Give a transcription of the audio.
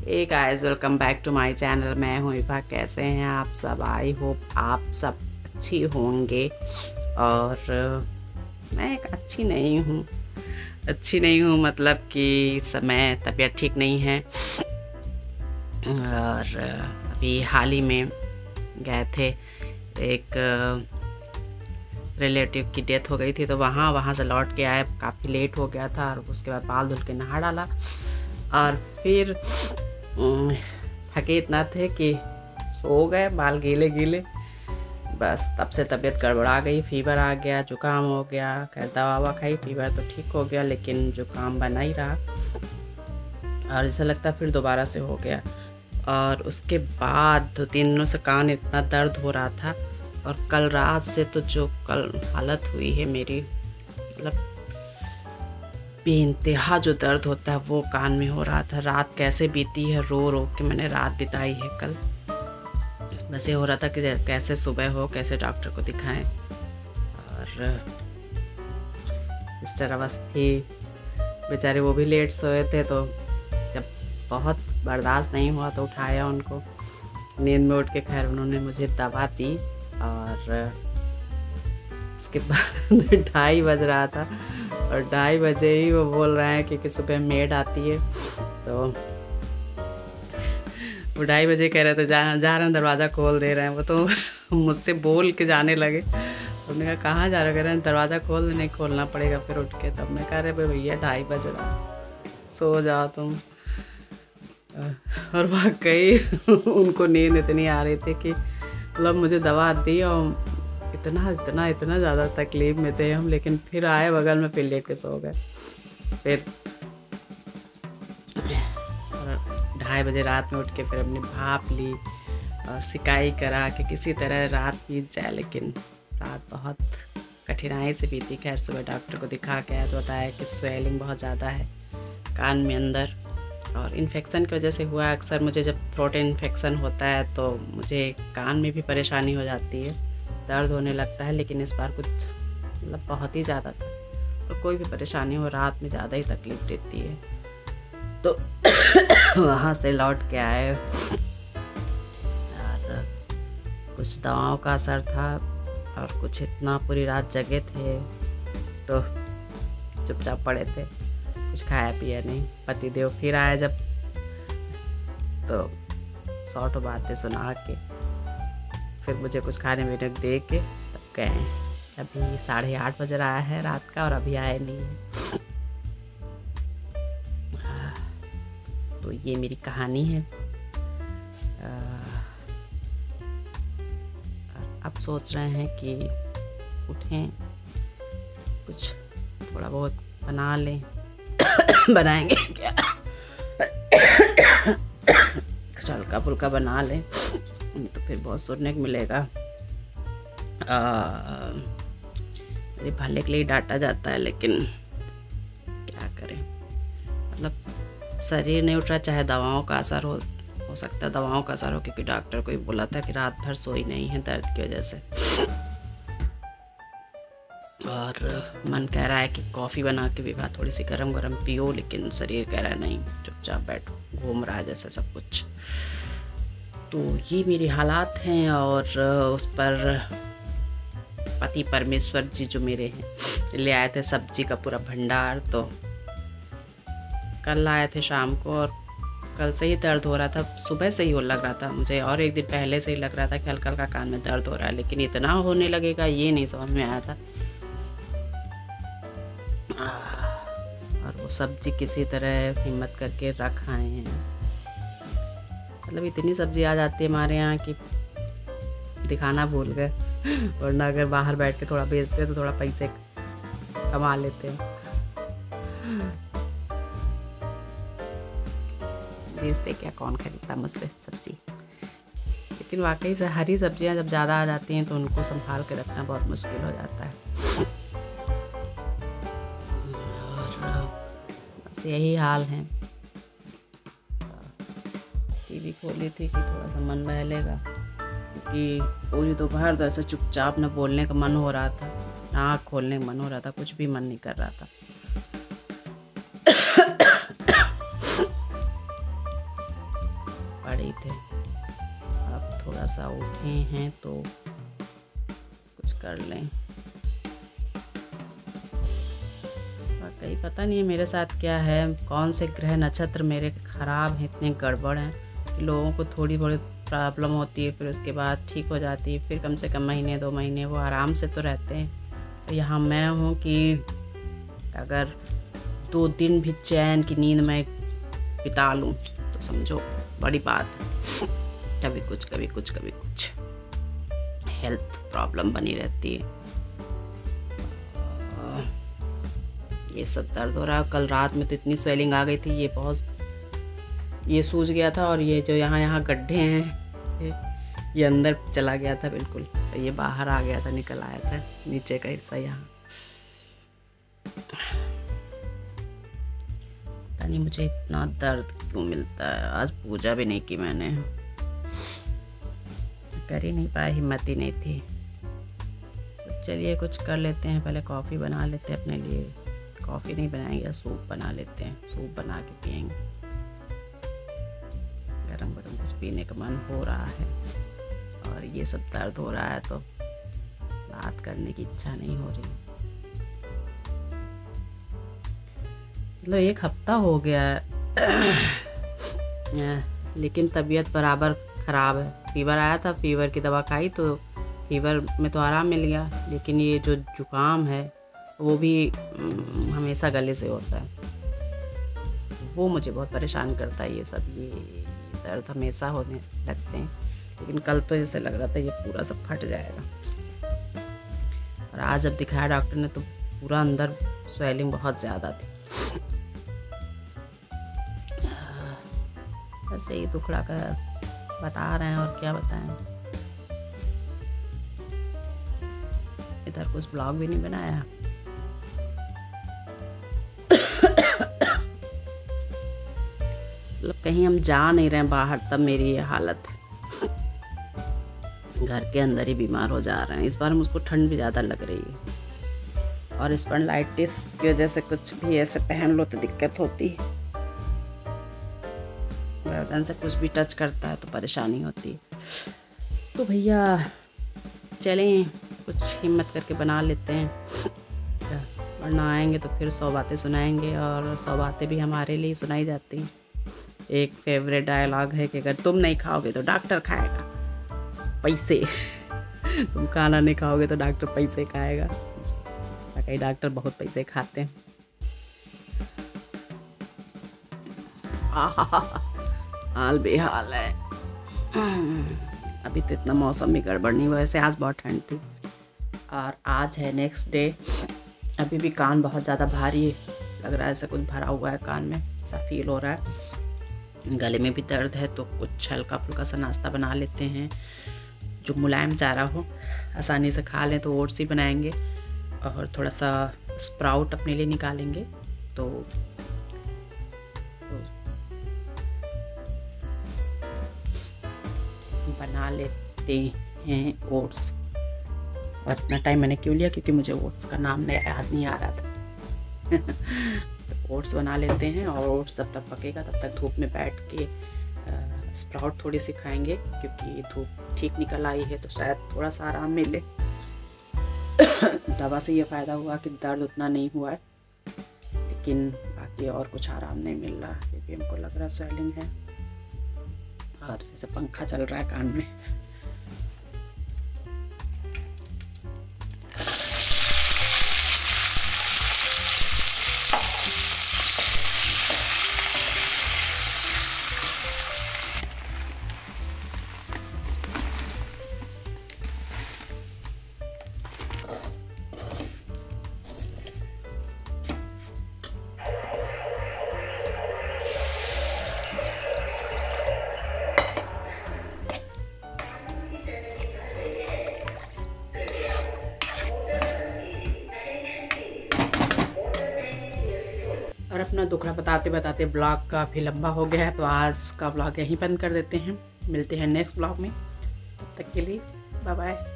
Hey guys, welcome back to my channel. मैं हूँ Eva. कैसे हैं आप सब? आई होप आप सब अच्छी होंगे। और मैं एक अच्छी नहीं हूँ मतलब कि समय तबीयत ठीक नहीं है। और अभी हाल ही में गए थे, एक रिलेटिव की डेथ हो गई थी, तो वहाँ से लौट के आए। काफ़ी लेट हो गया था और उसके बाद बाल धुल के नहा डाला और फिर थके इतना थे कि सो गए, बाल गीले गीले। बस तब से तबीयत गड़बड़ा गई, फीवर आ गया, जुकाम हो गया। खैर दवा ववा खाई, फीवर तो ठीक हो गया, लेकिन जुकाम बना ही रहा और जैसा लगता फिर दोबारा से हो गया। और उसके बाद 2-3 दिनों से कान इतना दर्द हो रहा था। और कल रात से तो जो कल हालत हुई है मेरी, मतलब बेइंतहा जो दर्द होता है वो कान में हो रहा था। रात कैसे बीती है, रो रो के मैंने रात बिताई है कल। बस ये हो रहा था कि कैसे सुबह हो, कैसे डॉक्टर को दिखाएं। और सिस्टर अवस्थी बेचारे वो भी लेट सोए थे, तो जब बहुत बर्दाश्त नहीं हुआ तो उठाया उनको। नींद में उठ के खैर उन्होंने मुझे दवा दी। और उसके बाद 2:30 बज रहा था और 2:30 बजे ही वो बोल रहे हैं कि सुबह मेड आती है। तो वो 2:30 बजे कह रहे थे जा रहे हैं, दरवाज़ा खोल दे रहे हैं। वो तो मुझसे बोल के जाने लगे। उन्होंने कहा कहाँ जा रहे? कह रहे हैं दरवाज़ा खोल दे। नहीं खोलना पड़ेगा फिर उठ के। तब मैं कह रहे भैया 2:30 बज रहा, सो जाओ तुम। और वाकई उनको नींद इतनी आ रही थी कि मतलब मुझे दवा दी और इतना ज़्यादा तकलीफ में थे हम। लेकिन फिर आए बगल में, फिर लेट के सो गए। फिर 2:30 बजे रात में उठ के फिर अपनी भाप ली और सिकाई करा कि किसी तरह रात बीत जाए। लेकिन रात बहुत कठिनाई से बीती। खैर सुबह डॉक्टर को दिखा के आया तो बताया कि स्वेलिंग बहुत ज़्यादा है कान में अंदर, और इन्फेक्शन की वजह से हुआ। अक्सर मुझे जब थ्रोट इन्फेक्शन होता है तो मुझे कान में भी परेशानी हो जाती है, दर्द होने लगता है। लेकिन इस बार कुछ मतलब बहुत ही ज़्यादा था। और कोई भी परेशानी हो रात में ज़्यादा ही तकलीफ देती है। तो वहाँ से लौट के आए और कुछ दवाओं का असर था और कुछ इतना पूरी रात जगे थे तो चुपचाप पड़े थे, कुछ खाया पिया नहीं। पतिदेव फिर आए जब, तो 100 बातें सुना के फिर मुझे कुछ खाने पीने दे के तब गए। अभी 8:30 बज रहा है रात का और अभी आए नहीं है। तो ये मेरी कहानी है। अब सोच रहे हैं कि उठें, कुछ थोड़ा बहुत बना लें। बनाएंगे क्या? कुछ हल्का फुल्का बना लें तो फिर बहुत सुनने को मिलेगा। मेरे भले के लिए डांटा जाता है, लेकिन क्या करें। मतलब शरीर नहीं उठ रहा, चाहे दवाओं का असर हो सकता है दवाओं का असर हो, क्योंकि डॉक्टर को ही बोला था कि रात भर सोई नहीं है दर्द की वजह से। और मन कह रहा है कि कॉफ़ी बना के भी थोड़ी सी गरम गरम पियो, लेकिन शरीर कह रहा है नहीं, चुपचाप बैठो, घूम रहा है जैसे सब कुछ। तो ये मेरी हालात हैं। और उस पर पति परमेश्वर जी जो मेरे हैं ले आए थे सब्जी का पूरा भंडार। तो कल आए थे शाम को और कल से ही दर्द हो रहा था, सुबह से ही हो लग रहा था मुझे। और एक दिन पहले से ही लग रहा था कि हल्का हल्का कान में दर्द हो रहा है, लेकिन इतना होने लगेगा ये नहीं समझ में आया था। और वो सब्जी किसी तरह हिम्मत करके रख आए हैं। मतलब इतनी सब्जी आ जाती है हमारे यहाँ कि दिखाना भूल गए। वरना अगर बाहर बैठ के थोड़ा बेचते तो थोड़ा पैसे कमा लेते हैं। बेचते क्या, कौन खरीदता मुझसे सब्जी। लेकिन वाकई से हरी सब्जियाँ जब ज़्यादा आ जाती हैं तो उनको संभाल के रखना बहुत मुश्किल हो जाता है। बस यही हाल है। टीवी खोली थी कि थोड़ा सा मन बहलेगा, क्योंकि पूरी दोपहर तो ऐसे चुपचाप न बोलने का मन हो रहा था, न आँख खोलने का मन हो रहा था, कुछ भी मन नहीं कर रहा था। सा उठे हैं तो कुछ कर लें। वाकई पता नहीं है मेरे साथ क्या है, कौन से ग्रह नक्षत्र मेरे खराब हैं, इतने गड़बड़ हैं कि लोगों को थोड़ी बड़ी प्रॉब्लम होती है, फिर उसके बाद ठीक हो जाती है, फिर कम से कम महीने 2 महीने वो आराम से तो रहते हैं। तो यहाँ मैं हूँ कि अगर 2 दिन भी चैन की नींद मैं बिता लूँ तो समझो बड़ी बात है। कभी कुछ कभी कुछ कभी कुछ हेल्थ प्रॉब्लम बनी रहती है। ये सब दर्द हो रहा है। कल रात में तो इतनी स्वेलिंग आ गई थी, ये सूज गया था, और ये जो यहाँ गड्ढे हैं ये अंदर चला गया था बिल्कुल, तो ये बाहर आ गया था, निकल आया था नीचे का हिस्सा यहाँ। पता नहीं मुझे इतना दर्द क्यों मिलता है। आज पूजा भी नहीं की मैंने, कर ही नहीं पाया, हिम्मत ही नहीं थी। तो चलिए कुछ कर लेते हैं, पहले कॉफ़ी बना लेते हैं अपने लिए। कॉफ़ी नहीं बनाएंगे, सूप बना लेते हैं, सूप बना के पियेंगे। गरम गरम कुछ पीने का मन हो रहा है, और ये सब दर्द हो रहा है तो बात करने की इच्छा नहीं हो रही। मतलब 1 हफ्ता हो गया है लेकिन तबीयत बराबर ख़राब है। फीवर आया था, फीवर की दवा खाई तो फीवर में तो आराम मिल गया, लेकिन ये जो जुकाम है वो भी हमेशा गले से होता है, वो मुझे बहुत परेशान करता है। ये सब ये दर्द हमेशा होने लगते हैं, लेकिन कल तो जैसे लग रहा था ये पूरा सब फट जाएगा। और आज जब दिखाया डॉक्टर ने तो पूरा अंदर स्वेलिंग बहुत ज़्यादा थी। ऐसे ही दुखड़ा का बता रहे हैं, और क्या बताएं। इधर कुछ ब्लॉग भी नहीं बनाया। मतलब कहीं हम जा नहीं रहे बाहर, तब मेरी ये हालत है। घर के अंदर ही बीमार हो जा रहे हैं। इस बार मुझको ठंड भी ज़्यादा लग रही है, और स्पॉन्डिलाइटिस की वजह से कुछ भी ऐसे पहन लो तो दिक्कत होती है। बर्तन से कुछ भी टच करता है तो परेशानी होती है। तो भैया चलें कुछ हिम्मत करके बना लेते हैं, वरना आएंगे तो फिर 100 बातें सुनाएंगे, और 100 बातें भी हमारे लिए सुनाई जाती हैं। एक फेवरेट डायलॉग है कि अगर तुम नहीं खाओगे तो डॉक्टर खाएगा, पैसे तुम खाना नहीं खाओगे तो डॉक्टर पैसे खाएगा। कई डॉक्टर बहुत पैसे खाते हैं। हाल बेहाल है। अभी तो इतना मौसम भी गड़बड़ नहीं हुआ, वैसे आज बहुत ठंड थी, और आज है नेक्स्ट डे। अभी भी कान बहुत ज़्यादा भारी लग रहा है, ऐसा कुछ भरा हुआ है कान में, ऐसा फील हो रहा है। गले में भी दर्द है, तो कुछ हल्का फुल्का सा नाश्ता बना लेते हैं जो मुलायम चारा हो, आसानी से खा लें। तो ओट्स ही बनाएंगे, और थोड़ा सा स्प्राउट अपने लिए निकालेंगे। तो बना लेते हैं ओट्स। और इतना टाइम मैंने क्यों लिया, क्योंकि मुझे ओट्स का नाम याद नहीं आ रहा था। तो ओट्स बना लेते हैं, और ओट्स जब तक पकेगा तब तक धूप में बैठ के स्प्राउट थोड़ी सी खाएंगे, क्योंकि धूप ठीक निकल आई है तो शायद थोड़ा सा आराम मिले। दवा से ये फ़ायदा हुआ कि दर्द उतना नहीं हुआ है, लेकिन बाकी और कुछ आराम नहीं मिल रहा, क्योंकि हमको लग रहा स्वेलिंग है, और जैसे पंखा चल रहा है कान में। और अपना दुखड़ा बताते बताते ब्लॉग काफ़ी लंबा हो गया है, तो आज का ब्लॉग यहीं बंद कर देते हैं। मिलते हैं नेक्स्ट ब्लॉग में, तब तक के लिए बाय बाय।